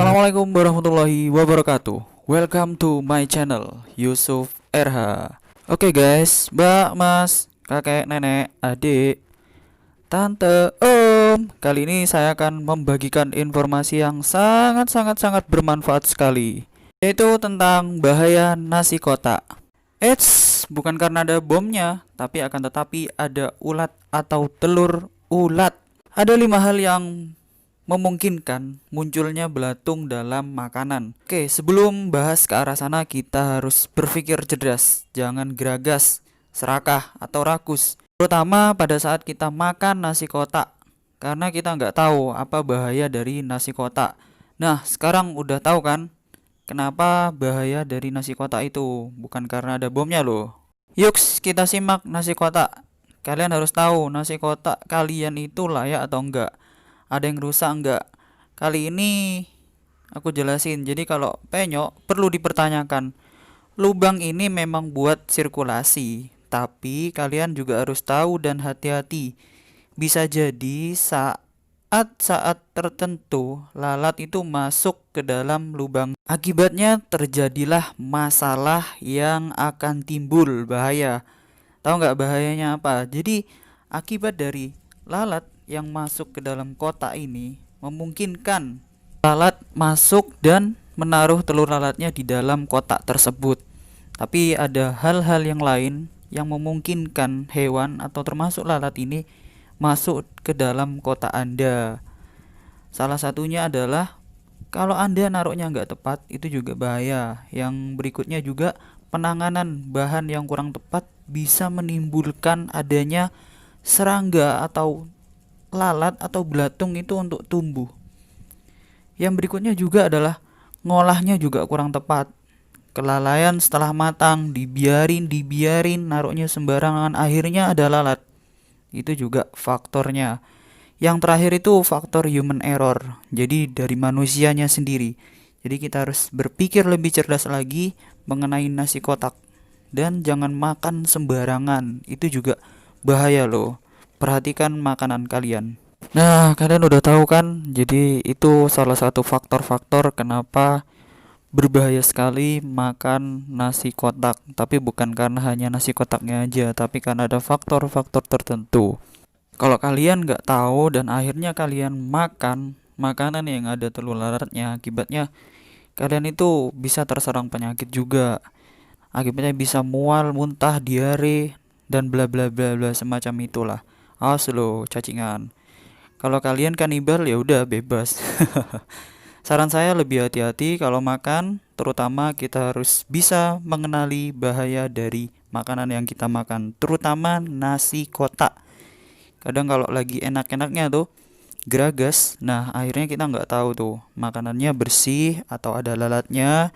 Assalamualaikum warahmatullahi wabarakatuh. Welcome to my channel Yusuf RH. Oke guys, mbak, mas, kakek, nenek, adik, tante, om. Kali ini saya akan membagikan informasi yang sangat bermanfaat sekali, yaitu tentang bahaya nasi kotak. Eits, bukan karena ada bomnya, tapi akan tetapi ada ulat atau telur ulat. Ada 5 hal yang memungkinkan munculnya belatung dalam makanan. Oke, sebelum bahas ke arah sana, kita harus berpikir cerdas, jangan geragas, serakah, atau rakus. Terutama pada saat kita makan nasi kotak, karena kita nggak tahu apa bahaya dari nasi kotak. Nah, sekarang udah tahu kan kenapa bahaya dari nasi kotak itu? Bukan karena ada bomnya loh. Yuks, kita simak nasi kotak. Kalian harus tahu nasi kotak kalian itu layak atau enggak. Ada yang rusak enggak? Kali ini aku jelasin. Jadi kalau penyok perlu dipertanyakan. Lubang ini memang buat sirkulasi, tapi kalian juga harus tahu dan hati-hati. Bisa jadi saat tertentu lalat itu masuk ke dalam lubang. Akibatnya terjadilah masalah yang akan timbul bahaya. Tahu nggak bahayanya apa? Jadi akibat dari lalat yang masuk ke dalam kotak ini memungkinkan lalat masuk dan menaruh telur lalatnya di dalam kotak tersebut. Tapi ada hal-hal yang lain yang memungkinkan hewan atau termasuk lalat ini masuk ke dalam kotak Anda. Salah satunya adalah kalau Anda naruhnya nggak tepat, itu juga bahaya. Yang berikutnya juga penanganan bahan yang kurang tepat bisa menimbulkan adanya serangga atau lalat atau belatung itu untuk tumbuh. Yang berikutnya juga adalah ngolahnya juga kurang tepat. Kelalaian setelah matang, dibiarin, naruhnya sembarangan, akhirnya ada lalat. Itu juga faktornya. Yang terakhir itu faktor human error. Jadi dari manusianya sendiri. Jadi kita harus berpikir lebih cerdas lagi mengenai nasi kotak. Dan jangan makan sembarangan. Itu juga bahaya loh. Perhatikan makanan kalian. Nah, kalian udah tahu kan? Jadi itu salah satu faktor-faktor kenapa berbahaya sekali makan nasi kotak. Tapi bukan karena hanya nasi kotaknya aja, tapi karena ada faktor-faktor tertentu. Kalau kalian nggak tahu dan akhirnya kalian makan makanan yang ada telur lalatnya, akibatnya kalian itu bisa terserang penyakit juga. Akibatnya bisa mual, muntah, diare, dan bla bla bla bla semacam itulah. Awas lo, cacingan. Kalau kalian kanibal ya udah bebas. Saran saya lebih hati-hati kalau makan, terutama kita harus bisa mengenali bahaya dari makanan yang kita makan, terutama nasi kotak. Kadang kalau lagi enak-enaknya tuh geragas, nah akhirnya kita nggak tahu tuh makanannya bersih atau ada lalatnya.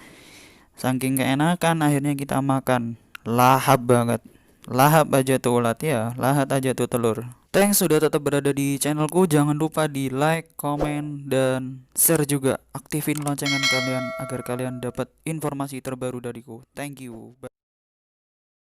Saking keenakan akhirnya kita makan, lahap banget. Lahap aja tuh ulat ya, lahat aja tuh telur. Thanks sudah tetap berada di channelku. Jangan lupa di like, komen, dan share juga. Aktifin loncengan kalian agar kalian dapat informasi terbaru dariku. Thank you. Bye.